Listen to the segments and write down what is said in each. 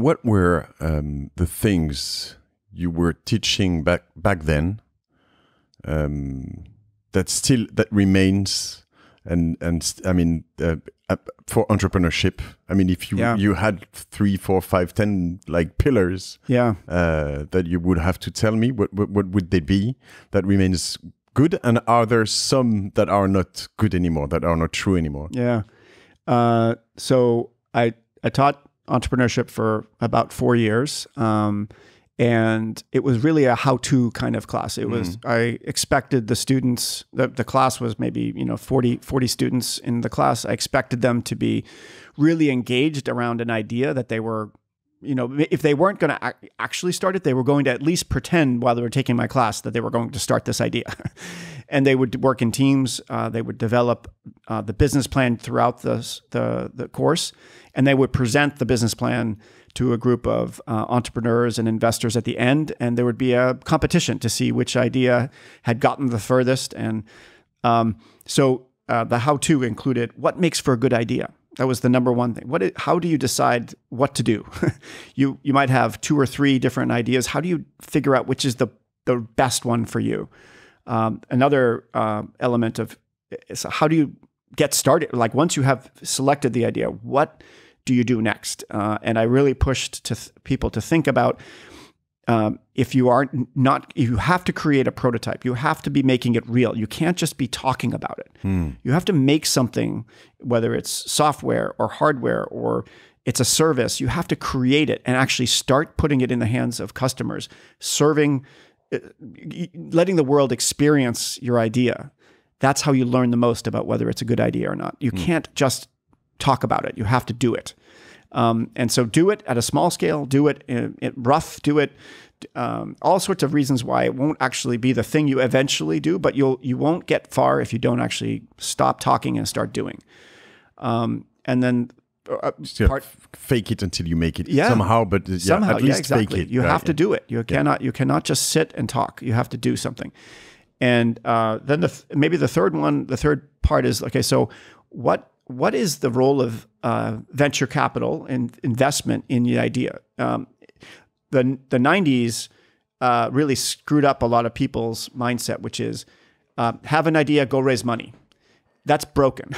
what were the things you were teaching back then that remains and I mean for entrepreneurship? I mean, if you had 3, 4, 5, 10 like pillars that you would have to tell me, what would they be that remains good, and are there some that are not good anymore, that are not true anymore? So I taught entrepreneurship for about 4 years, and it was really a how-to kind of class. It was, I expected the students, the class was maybe 40 students in the class. I expected them to be really engaged around an idea that they were, if they weren't going to actually start it, they were going to at least pretend while they were taking my class that they were going to start this idea. And they would work in teams. They would develop the business plan throughout the course, and they would present the business plan to a group of entrepreneurs and investors at the end, and there would be a competition to see which idea had gotten the furthest. And so the how-to included what makes for a good idea. That was the number one thing. How do you decide what to do? You might have 2 or 3 different ideas. How do you figure out which is the best one for you? Another element of is how do you get started? Like once you have selected the idea, what do you do next? And I really pushed people to think about if you have to create a prototype, you have to be making it real. You can't just be talking about it. You have to make something, whether it's software or hardware or it's a service. You have to create it and actually start putting it in the hands of customers, letting the world experience your idea. That's how you learn the most about whether it's a good idea or not. You can't just talk about it. You have to do it. And so do it at a small scale, do it rough, do it, all sorts of reasons why it won't actually be the thing you eventually do, but you won't get far if you don't actually stop talking and start doing. And then fake it until you make it somehow, but somehow, at least exactly. fake it. You have to do it. You cannot just sit and talk. You have to do something. And then maybe the third part is, okay, so what is the role of venture capital and investment in the idea? The 90s really screwed up a lot of people's mindset, which is have an idea, go raise money. That's broken.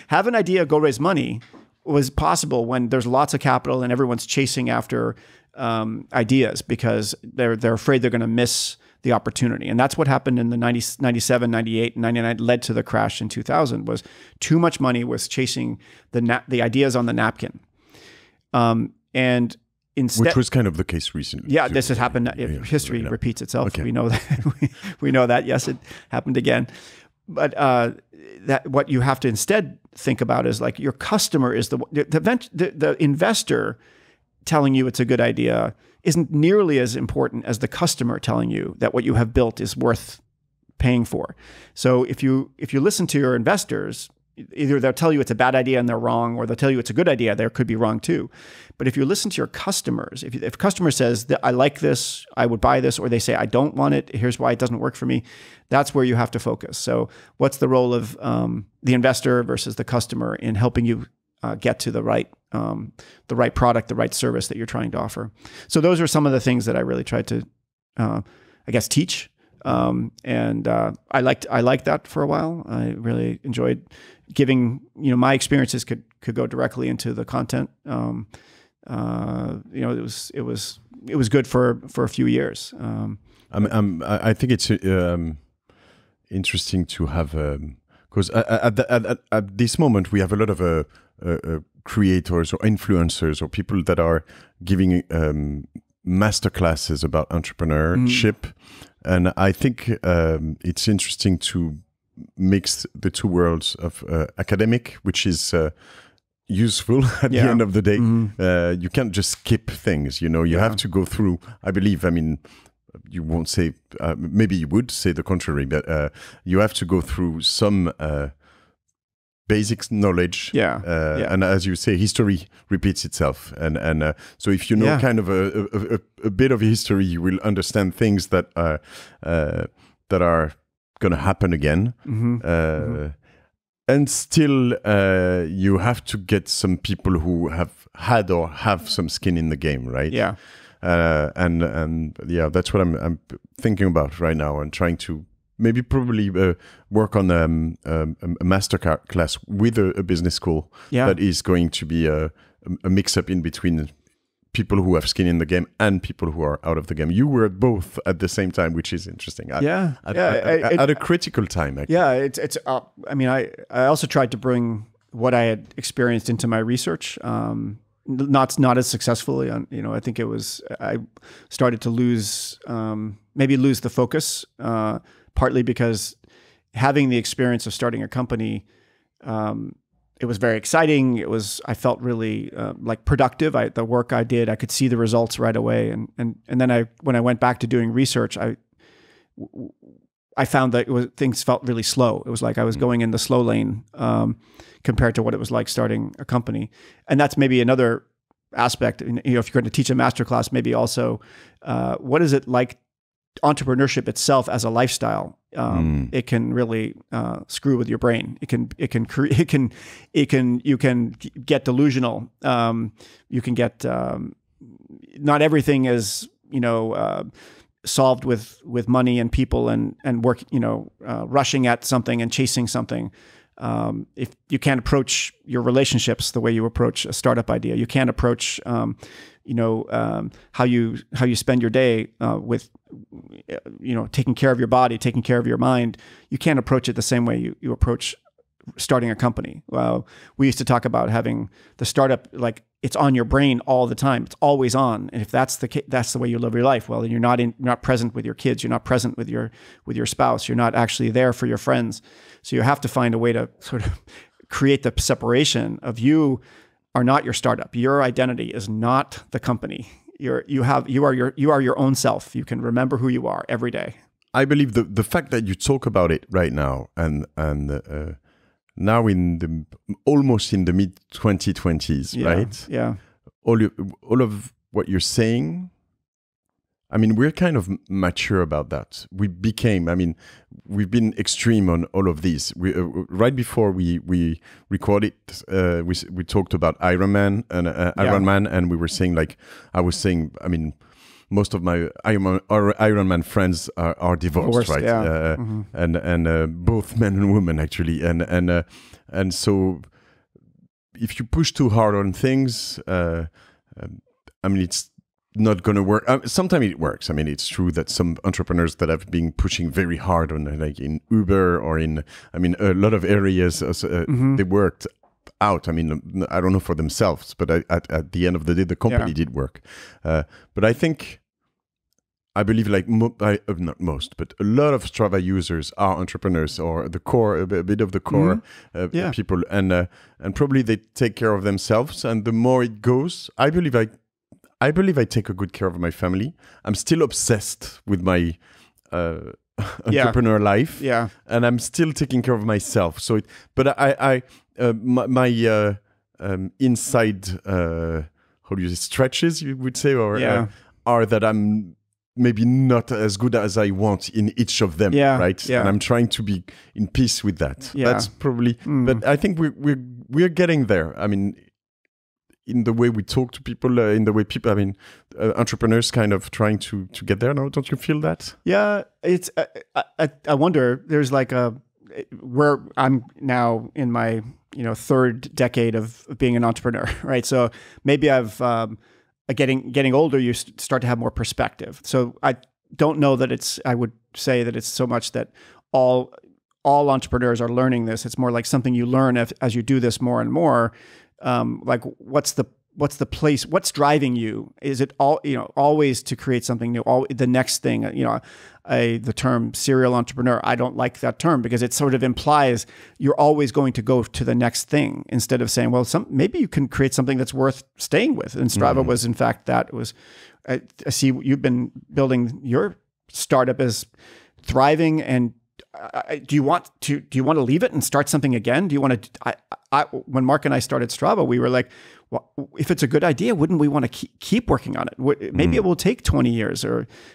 Have an idea, go raise money was possible when there's lots of capital and everyone's chasing after ideas because they're afraid they're going to miss the opportunity. And that's what happened in the 90s, 97, 98, 99, led to the crash in 2000, was too much money was chasing the ideas on the napkin. And instead, which was kind of the case recently. Yeah, this has happened. History repeats itself. Okay. We know that. we know that. Yes, it happened again. But that what you have to instead think about is like your customer is the investor telling you it's a good idea isn't nearly as important as the customer telling you that what you have built is worth paying for. So if you listen to your investors, either they'll tell you it's a bad idea and they're wrong, or they'll tell you it's a good idea, they could be wrong too. But if you listen to your customers, if a customer says that I like this, I would buy this, or they say I don't want it, here's why it doesn't work for me, that's where you have to focus. So what's the role of the investor versus the customer in helping you get to the right product, the right service that you're trying to offer? So those are some of the things that I really tried to, teach. And I liked that for a while. I really enjoyed giving, my experiences could go directly into the content. It was good for a few years. I think it's interesting to have, because at this moment we have a lot of creators or influencers or people that are giving master classes about entrepreneurship. And I think it's interesting to mix the two worlds of academic, which is useful at the end of the day. You can't just skip things, you have to go through, I believe, you won't say, maybe you would say the contrary, but you have to go through some basic knowledge. And as you say, history repeats itself. And so if you know kind of a bit of history, you will understand things that are going to happen again. And still, you have to get some people who have had or have some skin in the game, right? Yeah. And yeah, that's what I'm thinking about right now, and trying to probably work on a master class with a business school that is going to be a mix-up in between people who have skin in the game and people who are out of the game. You were both at the same time, which is interesting. At a critical time. Actually. Yeah, it's. I mean, I also tried to bring what I had experienced into my research. Not as successfully. I think I started to lose the focus. Partly because having the experience of starting a company, it was very exciting. I felt really like productive. The work I did, I could see the results right away. And then when I went back to doing research, I found that things felt really slow. It was like I was going in the slow lane compared to what it was like starting a company. And that's maybe another aspect. If you're going to teach a masterclass, maybe also what is it like? Entrepreneurship itself as a lifestyle, it can really screw with your brain. You can get delusional. You can get not everything is solved with money and people and work. Rushing at something and chasing something. If you can't approach your relationships the way you approach a startup idea, you can't approach how you spend your day with taking care of your body, taking care of your mind. You can't approach it the same way you approach starting a company. We used to talk about having the startup like it's on your brain all the time. It's always on. And if that's the way you live your life, well, then you're not present with your kids. You're not present with your spouse. You're not actually there for your friends. So you have to find a way to sort of create the separation of you are not your startup. Your identity is not the company. You are your own self. You can remember who you are every day. I believe the fact that you talk about it right now and now almost in the mid 2020s, right? Yeah. All of what you're saying, I mean, we're kind of mature about that. We've been extreme on all of these. Right before we recorded, we talked about Ironman and we were saying most of my Ironman friends are divorced, right? Yeah. And both men and women actually, and so if you push too hard on things, it's not going to work. Sometimes it works. I mean, it's true that some entrepreneurs that have been pushing very hard on, like in Uber or in, a lot of areas, they worked out. I mean, I don't know for themselves, but at the end of the day, the company did work. But I believe not most, but a lot of Strava users are entrepreneurs or the core, a bit of the core people. And probably they take care of themselves. And the more it goes, I believe I take a good care of my family. I'm still obsessed with my entrepreneur life, and I'm still taking care of myself. So, my inside, how do you say, stretches, you would say, or are that I'm maybe not as good as I want in each of them, right? Yeah. And I'm trying to be in peace with that. Yeah. That's probably, but I think we're getting there. I mean, in the way we talk to people, in the way people, entrepreneurs kind of trying to get there now. Don't you feel that? Yeah, it's. I wonder. There's where I'm now in my third decade of being an entrepreneur, right? So maybe I've getting older. You start to have more perspective. So I don't know that I would say that it's so much that all entrepreneurs are learning this. It's more like something you learn as you do this more and more. Like what's the place? What's driving you? Is it always to create something new? The next thing, the term serial entrepreneur. I don't like that term because it sort of implies you're always going to go to the next thing instead of saying, well, maybe you can create something that's worth staying with. And Strava was, in fact, that was. I see you've been building your startup as thriving and. Do you want to leave it and start something again? Do you want to? When Mark and I started Strava, we were like, well, if it's a good idea, wouldn't we want to keep working on it? Maybe it will take 20 years,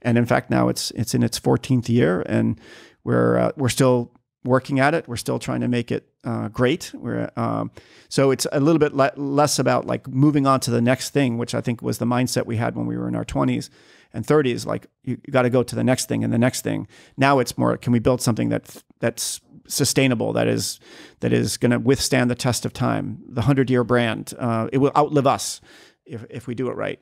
and in fact now it's in its 14th year, and we're still working at it. We're still trying to make it great. So it's a little bit less about like moving on to the next thing, which I think was the mindset we had when we were in our 20s and 30s. Like you got to go to the next thing and the next thing. Now it's more, can we build something that's sustainable, that is going to withstand the test of time, the 100-year brand. It will outlive us if we do it right.